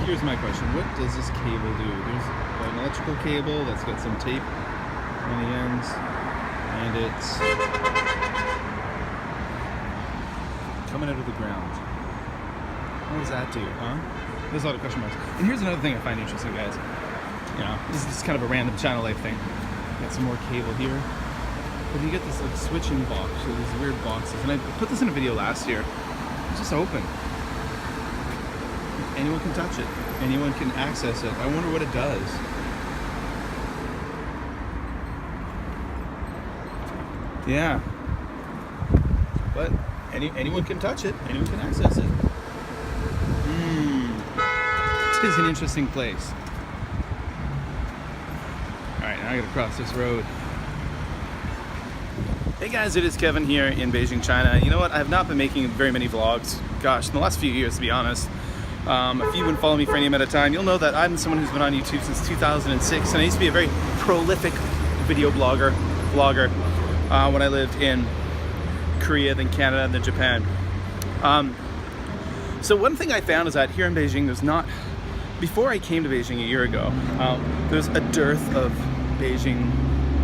here's my question. What does this cable do? There's an electrical cable that's got some tape on the ends, and it's coming out of the ground. What does that do, huh? There's a lot of question marks. And here's another thing I find interesting, guys. You know, this is kind of a random channel life thing. Got some more cable here. But you get this like switching box, so these weird boxes. And I put this in a video last year. It's just open. Anyone can touch it. Anyone can access it. I wonder what it does. Yeah. But anyone can touch it. Anyone can access it. It is an interesting place. Alright, now I gotta cross this road. Hey guys, it is Kevin here in Beijing, China. You know what? I have not been making very many vlogs. Gosh, in the last few years, to be honest. If you wouldn't follow me for any amount of time, you'll know that I'm someone who's been on YouTube since 2006, and I used to be a very prolific video vlogger when I lived in Korea, then Canada, and then Japan. So one thing I found is that here in Beijing, there's not, before I came to Beijing a year ago, there's a dearth of Beijing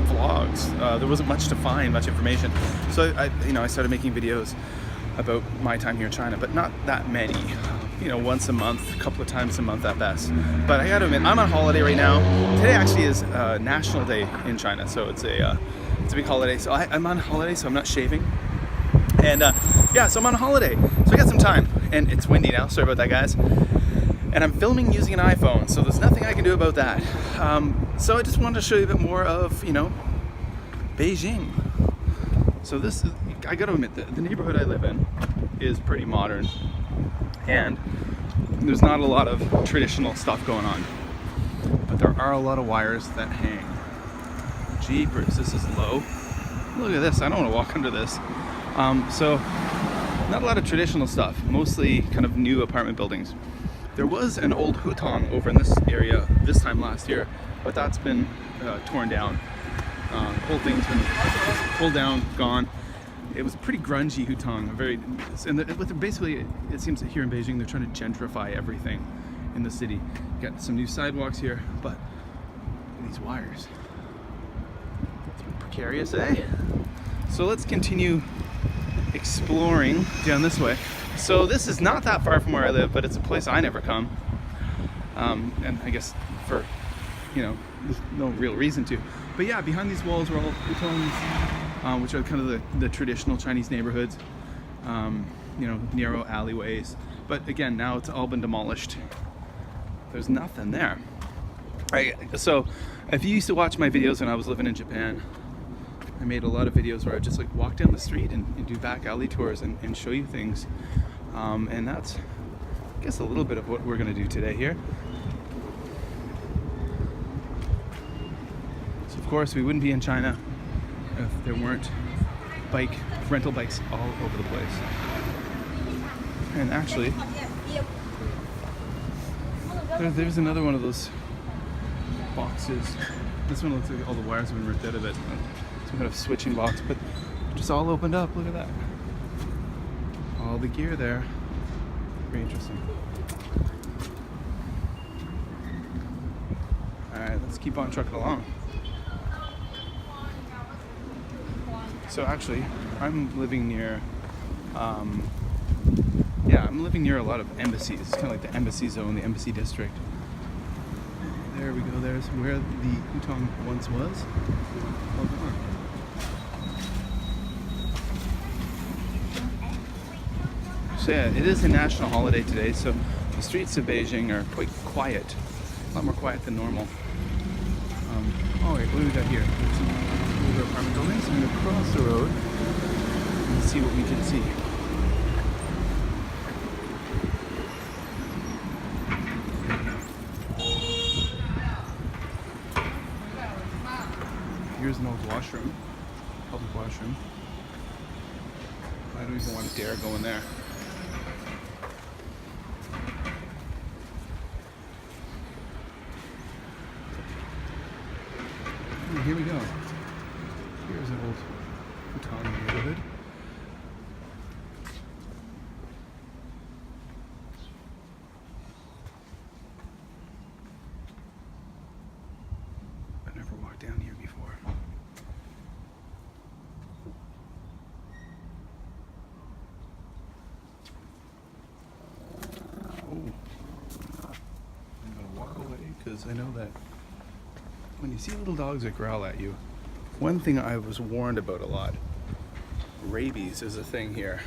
vlogs. There wasn't much to find, much information. So I started making videos about my time here in China, but not that many. Once a month, a couple of times a month at best. But I gotta admit, I'm on holiday right now. Today actually is National Day in China, so it's a big holiday. So I'm on holiday, so I'm not shaving. And yeah, so I'm on holiday. So I got some time, and it's windy now. Sorry about that, guys. And I'm filming using an iPhone, so there's nothing I can do about that. So I just wanted to show you a bit more of, Beijing. So this is, I gotta admit, the neighborhood I live in is pretty modern. And there's not a lot of traditional stuff going on, but there are a lot of wires that hang. Jeepers, this is low. Look at this, I don't want to walk under this. So not a lot of traditional stuff, mostly kind of new apartment buildings. There was an old hutong over in this area this time last year, but that's been torn down. The whole thing's been pulled down, gone. It was a pretty grungy hutong, basically, it seems that here in Beijing they're trying to gentrify everything in the city. Got some new sidewalks here, but these wires. It's been precarious, eh? So let's continue exploring down this way. So this is not that far from where I live, but it's a place I never come. And I guess for, there's no real reason to. But yeah, behind these walls are all hutongs, which are kind of the traditional Chinese neighborhoods, narrow alleyways. But again, now it's all been demolished. There's nothing there. So if you used to watch my videos when I was living in Japan, I made a lot of videos where I just like walk down the street and do back alley tours and show you things. And that's, I guess, a little bit of what we're gonna do today here. So of course we wouldn't be in China if there weren't rental bikes all over the place. And actually, there's another one of those boxes. This one looks like all the wires have been ripped out of it. Some kind of switching box, but just all opened up. Look at that. All the gear there. Very interesting. Alright, let's keep on trucking along. So actually, I'm living near, I'm living near a lot of embassies. It's kind of like the embassy zone, the embassy district. There we go, there's where the hutong once was. Hold on. So yeah, it is a national holiday today, so the streets of Beijing are quite quiet. A lot more quiet than normal. Oh wait, what do we got here? There's some older apartment buildings. I'm gonna cross the road and see what we can see. Here's an old washroom, public washroom. I don't even want to dare go in there. Oh, here we go. Here's an old hutong neighborhood. I'm gonna walk away because I know that when you see little dogs that growl at you, one thing I was warned about a lot, rabies is a thing here.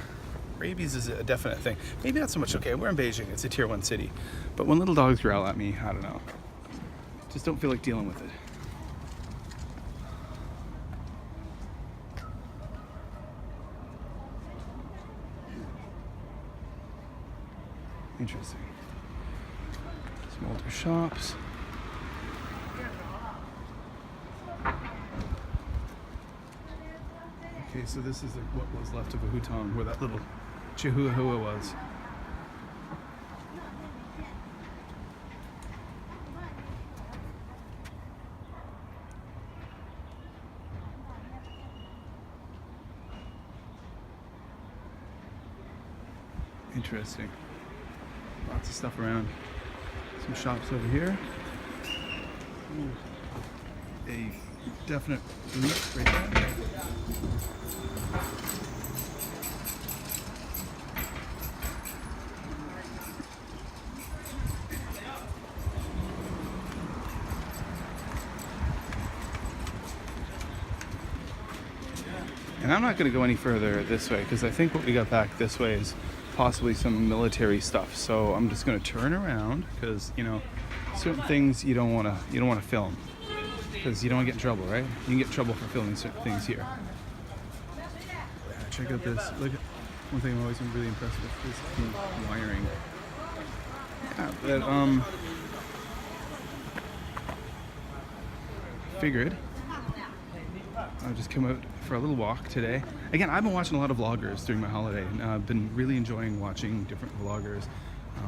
Rabies is a definite thing. Maybe not so much, okay, we're in Beijing, it's a tier 1 city. But when little dogs growl at me, I don't know. Just don't feel like dealing with it. Interesting. Some older shops. Okay, so this is like what was left of a hutong, where that little Chihuahua was. Interesting. Lots of stuff around. Some shops over here. Ooh. A definite leak right there. And I'm not going to go any further this way because I think what we got back this way is possibly some military stuff. So I'm just going to turn around because, you know, certain things you don't want to film because you don't want to get in trouble, right? You can get in trouble for filming certain things here. Check out this. Look at one thing I'm always been really impressed with is the wiring. Yeah, but figured I'll just come out for a little walk today. Again, I've been watching a lot of vloggers during my holiday, and I've been really enjoying watching different vloggers.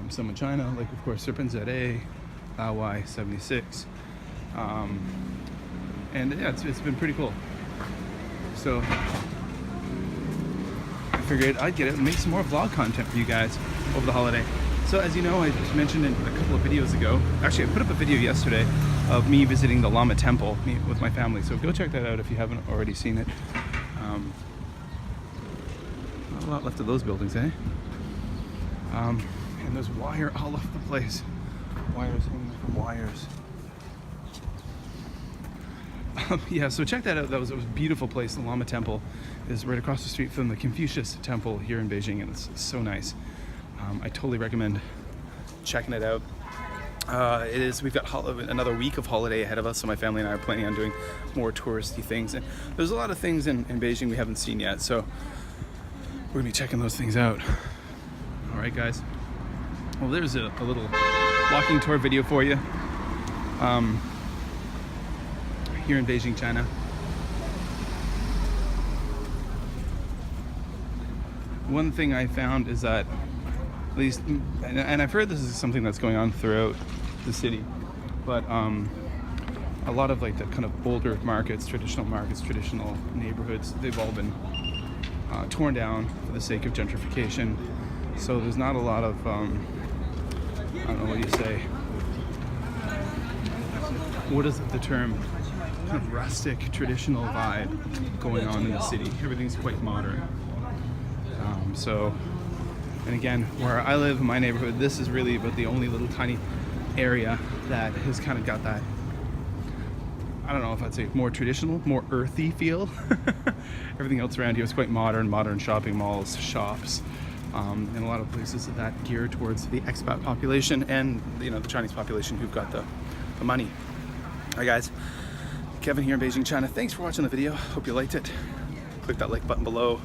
Some in China, like of course Serpent ZA, Y76, and yeah, it's been pretty cool. So I figured I'd get it and make some more vlog content for you guys over the holiday. So as you know, I just mentioned in a couple of videos ago, actually I put up a video yesterday of me visiting the Lama Temple with my family. So go check that out if you haven't already seen it. Not a lot left of those buildings, eh? And there's wire all over the place. Wires hanging from wires. Yeah, so check that out. That was a beautiful place. The Lama Temple is right across the street from the Confucius Temple here in Beijing, and it's so nice. I totally recommend checking it out. We've got another week of holiday ahead of us, so my family and I are planning on doing more touristy things. And there's a lot of things in Beijing we haven't seen yet, so we're gonna be checking those things out. All right, guys. Well, there's a little walking tour video for you here in Beijing, China. One thing I found is that, at least, and I've heard this is something that's going on throughout the city, but a lot of like the kind of older markets, traditional neighborhoods, they've all been torn down for the sake of gentrification. So there's not a lot of, I don't know what you say, what is the term, kind of rustic, traditional vibe going on in the city. Everything's quite modern. And again, where I live in my neighborhood, this is really about the only little tiny area that has kind of got that, I don't know if I'd say more traditional, more earthy feel. Everything else around here is quite modern shopping malls, shops, and a lot of places that gear towards the expat population and, you know, the Chinese population who've got the money. All right, guys, Kevin here in Beijing, China. Thanks for watching the video. Hope you liked it. Click that like button below.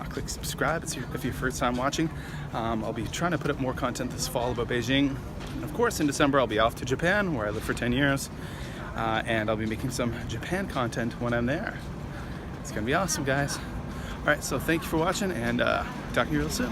Click subscribe if you're first time watching. I'll be trying to put up more content this fall about Beijing. And of course, in December, I'll be off to Japan, where I lived for 10 years. And I'll be making some Japan content when I'm there. It's gonna be awesome, guys. All right, so thank you for watching, and talk to you real soon.